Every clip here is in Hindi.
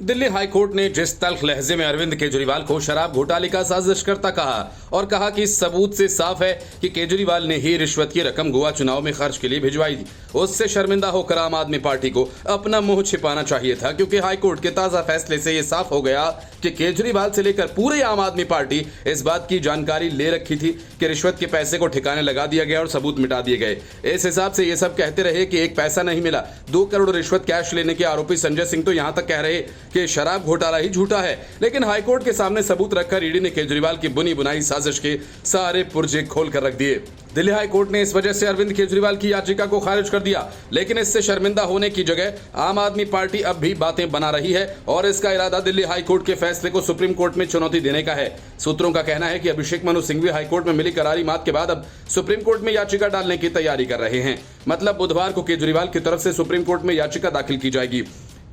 दिल्ली हाईकोर्ट ने जिस तल्ख लहजे में अरविंद केजरीवाल को शराब घोटाले का साजिशकर्ता कहा और कहा कि इस सबूत से साफ है कि केजरीवाल ने ही रिश्वत की रकम गोवा चुनाव में खर्च के लिए भिजवाई थी, उससे शर्मिंदा होकर आम आदमी पार्टी को अपना मुंह छिपाना चाहिए था, क्योंकि हाईकोर्ट के ताजा फैसले से यह साफ हो गया कि केजरीवाल से लेकर पूरी आम आदमी पार्टी इस बात की जानकारी ले रखी थी कि रिश्वत के पैसे को ठिकाने लगा दिया गया और सबूत मिटा दिए गए। इस हिसाब से ये सब कहते रहे कि एक पैसा नहीं मिला। 2 करोड़ रिश्वत कैश लेने के आरोपी संजय सिंह तो यहां तक कह रहे कि शराब घोटाला ही झूठा है, लेकिन हाईकोर्ट के सामने सबूत रखकर ईडी ने केजरीवाल की बुनी बुनाई साजिश के सारे पुर्जे खोल कर रख दिए। दिल्ली हाईकोर्ट ने इस वजह से अरविंद केजरीवाल की याचिका को खारिज कर दिया, लेकिन इससे शर्मिंदा होने की जगह आम आदमी पार्टी अब भी बातें बना रही है और इसका इरादा दिल्ली हाईकोर्ट के फैसले को सुप्रीम कोर्ट में चुनौती देने का है। सूत्रों का कहना है कि अभिषेक मनु सिंघवी हाईकोर्ट में मिली करारी मात के बाद अब सुप्रीम कोर्ट में याचिका डालने की तैयारी कर रहे हैं। मतलब बुधवार को केजरीवाल की तरफ से सुप्रीम कोर्ट में याचिका दाखिल की जाएगी।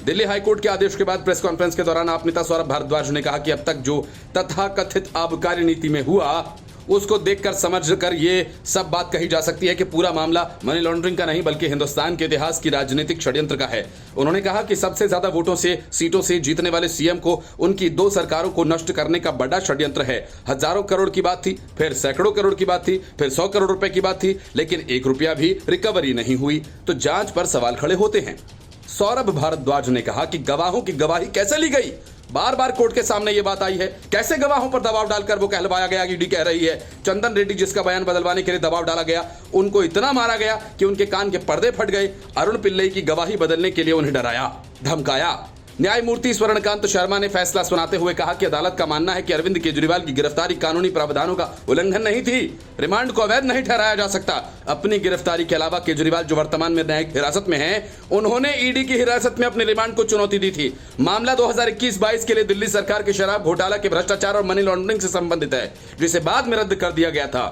दिल्ली हाईकोर्ट के आदेश के बाद प्रेस कॉन्फ्रेंस के दौरान आप नेता सौरभ भारद्वाज ने कहा कि अब तक जो तथाकथित आबकारी नीति में हुआ उसको देखकर समझकर ये सब बात कही जा सकती है कि पूरा मामला मनी लॉन्ड्रिंग का नहीं बल्कि हिंदुस्तान के इतिहास की राजनीतिक षड्यंत्र का है। उन्होंने कहा कि सबसे ज्यादा वोटों से सीटों से जीतने वाले सीएम को उनकी 2 सरकारों को नष्ट करने का बड़ा षड्यंत्र है। हजारों करोड़ की बात थी, फिर सैकड़ों करोड़ की बात थी, फिर 100 करोड़ रुपए की बात थी, लेकिन 1 रुपया भी रिकवरी नहीं हुई। तो जांच पर सवाल खड़े होते हैं। सौरभ भारद्वाज ने कहा कि गवाहों की गवाही कैसे ली गई, बार बार कोर्ट के सामने ये बात आई है। कैसे गवाहों पर दबाव डालकर वो कहलवाया गया कि ईडी कह रही है। चंदन रेड्डी जिसका बयान बदलवाने के लिए दबाव डाला गया, उनको इतना मारा गया कि उनके कान के पर्दे फट गए। अरुण पिल्लई की गवाही बदलने के लिए उन्हें डराया, धमकाया। न्यायमूर्ति स्वर्णकांत शर्मा ने फैसला सुनाते हुए कहा कि अदालत का मानना है कि अरविंद केजरीवाल की गिरफ्तारी कानूनी प्रावधानों का उल्लंघन नहीं थी। रिमांड को अवैध नहीं ठहराया जा सकता। अपनी गिरफ्तारी के अलावा केजरीवाल जो वर्तमान में न्यायिक हिरासत में हैं, उन्होंने ईडी की हिरासत में अपने रिमांड को चुनौती दी थी। मामला 2021-22 के लिए दिल्ली सरकार के शराब घोटाला के भ्रष्टाचार और मनी लॉन्ड्रिंग से संबंधित है, जिसे बाद में रद्द कर दिया गया था।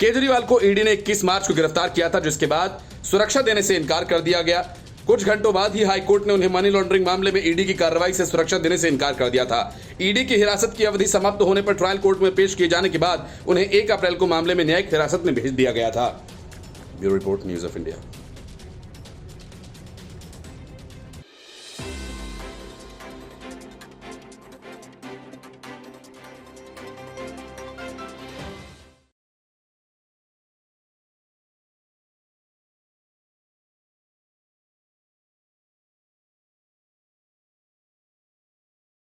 केजरीवाल को ईडी ने 21 मार्च को गिरफ्तार किया था, जिसके बाद सुरक्षा देने से इनकार कर दिया गया। कुछ घंटों बाद ही हाईकोर्ट ने उन्हें मनी लॉन्ड्रिंग मामले में ईडी की कार्रवाई से सुरक्षा देने से इनकार कर दिया था। ईडी की हिरासत की अवधि समाप्त होने पर ट्रायल कोर्ट में पेश किए जाने के बाद उन्हें 1 अप्रैल को मामले में न्यायिक हिरासत में भेज दिया गया था। Bureau report, news of India.